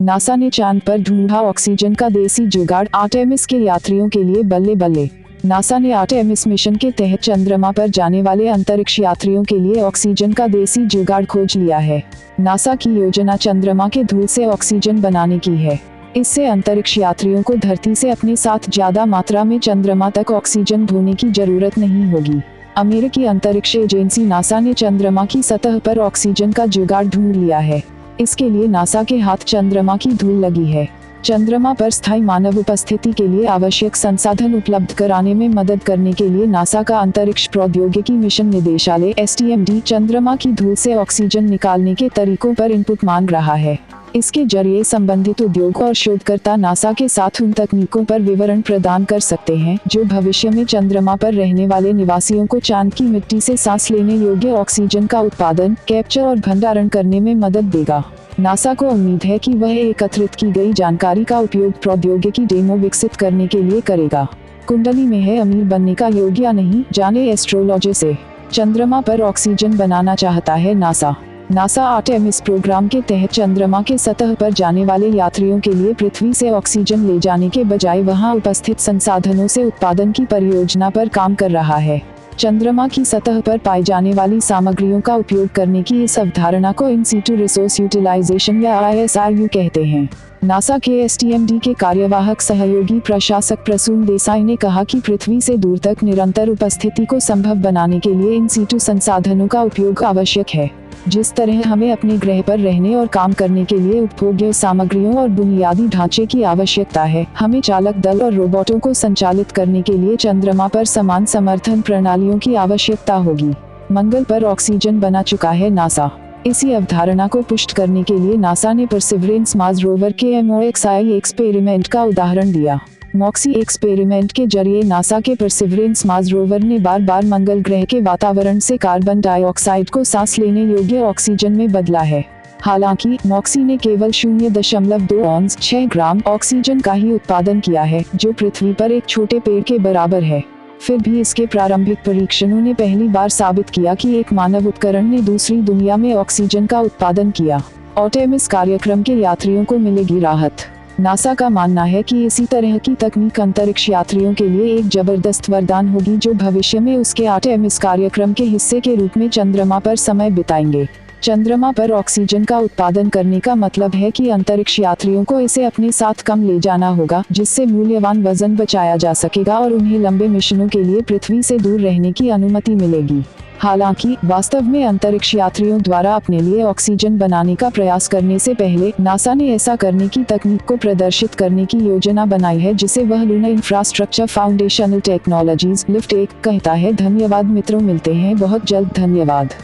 NASA ने चांद पर ढूंढा ऑक्सीजन का देसी जुगाड़, आर्टेमिस के यात्रियों के लिए बल्ले बल्ले। नासा ने आर्टेमिस मिशन के तहत चंद्रमा पर जाने वाले अंतरिक्ष यात्रियों के लिए ऑक्सीजन का देसी जुगाड़ खोज लिया है। नासा की योजना चंद्रमा के धूल से ऑक्सीजन बनाने की है। इससे अंतरिक्ष यात्रियों को धरती से अपने साथ ज्यादा मात्रा में चंद्रमा तक ऑक्सीजन ढोने की जरूरत नहीं होगी। अमेरिकी अंतरिक्ष एजेंसी नासा ने चंद्रमा की सतह पर ऑक्सीजन का जुगाड़ ढूंढ लिया है। इसके लिए नासा के हाथ चंद्रमा की धूल लगी है। चंद्रमा पर स्थायी मानव उपस्थिति के लिए आवश्यक संसाधन उपलब्ध कराने में मदद करने के लिए नासा का अंतरिक्ष प्रौद्योगिकी मिशन निदेशालय (STMD) चंद्रमा की धूल से ऑक्सीजन निकालने के तरीकों पर इनपुट मांग रहा है। इसके जरिए संबंधित उद्योग और शोधकर्ता नासा के साथ उन तकनीकों पर विवरण प्रदान कर सकते हैं जो भविष्य में चंद्रमा पर रहने वाले निवासियों को चांद की मिट्टी से सांस लेने योग्य ऑक्सीजन का उत्पादन, कैप्चर और भंडारण करने में मदद देगा। नासा को उम्मीद है कि वह एकत्रित की गई जानकारी का उपयोग प्रौद्योगिकी डेमो विकसित करने के लिए करेगा। कुंडली में है अमीर बनने का योग या नहीं, जाने एस्ट्रोलॉजी से। चंद्रमा पर ऑक्सीजन बनाना चाहता है नासा। नासा आर्टेमिस प्रोग्राम के तहत चंद्रमा के सतह पर जाने वाले यात्रियों के लिए पृथ्वी से ऑक्सीजन ले जाने के बजाय वहां उपस्थित संसाधनों से उत्पादन की परियोजना पर काम कर रहा है। चंद्रमा की सतह पर पाई जाने वाली सामग्रियों का उपयोग करने की इस अवधारणा को इन सीटू रिसोर्स यूटिलाइजेशन या ISRU कहते हैं। नासा के STMD के कार्यवाहक सहयोगी प्रशासक प्रसून देसाई ने कहा कि पृथ्वी से दूर तक निरंतर उपस्थिति को संभव बनाने के लिए इन सीटू संसाधनों का उपयोग आवश्यक है। जिस तरह हमें अपने ग्रह पर रहने और काम करने के लिए उपभोग्य सामग्रियों और बुनियादी ढांचे की आवश्यकता है, हमें चालक दल और रोबोटों को संचालित करने के लिए चंद्रमा पर समान समर्थन प्रणालियों की आवश्यकता होगी। मंगल पर ऑक्सीजन बना चुका है नासा। इसी अवधारणा को पुष्ट करने के लिए नासा ने परसिवरेंस मार्स रोवर के MOXIE एक्सपेरिमेंट का उदाहरण दिया। MOXIE एक्सपेरिमेंट के जरिए नासा के परसिवरेंस मार्स रोवर ने बार बार मंगल ग्रह के वातावरण से कार्बन डाइऑक्साइड को सांस लेने योग्य ऑक्सीजन में बदला है। हालांकि MOXIE ने केवल 0.2 ऑन्स 6 ग्राम ऑक्सीजन का ही उत्पादन किया है, जो पृथ्वी पर एक छोटे पेड़ के बराबर है। फिर भी इसके प्रारंभिक परीक्षणों ने पहली बार साबित किया कि एक मानव उपकरण ने दूसरी दुनिया में ऑक्सीजन का उत्पादन किया। आर्टेमिस कार्यक्रम के यात्रियों को मिलेगी राहत। नासा का मानना है कि इसी तरह की तकनीक अंतरिक्ष यात्रियों के लिए एक जबरदस्त वरदान होगी जो भविष्य में उसके आर्टेमिस कार्यक्रम के हिस्से के रूप में चंद्रमा पर समय बिताएंगे। चंद्रमा पर ऑक्सीजन का उत्पादन करने का मतलब है कि अंतरिक्ष यात्रियों को इसे अपने साथ कम ले जाना होगा, जिससे मूल्यवान वजन बचाया जा सकेगा और उन्हें लंबे मिशनों के लिए पृथ्वी से दूर रहने की अनुमति मिलेगी। हालांकि वास्तव में अंतरिक्ष यात्रियों द्वारा अपने लिए ऑक्सीजन बनाने का प्रयास करने से पहले नासा ने ऐसा करने की तकनीक को प्रदर्शित करने की योजना बनाई है, जिसे वह lunar infrastructure foundational technologies (LIFT) कहता है। धन्यवाद मित्रों, मिलते हैं बहुत जल्द। धन्यवाद।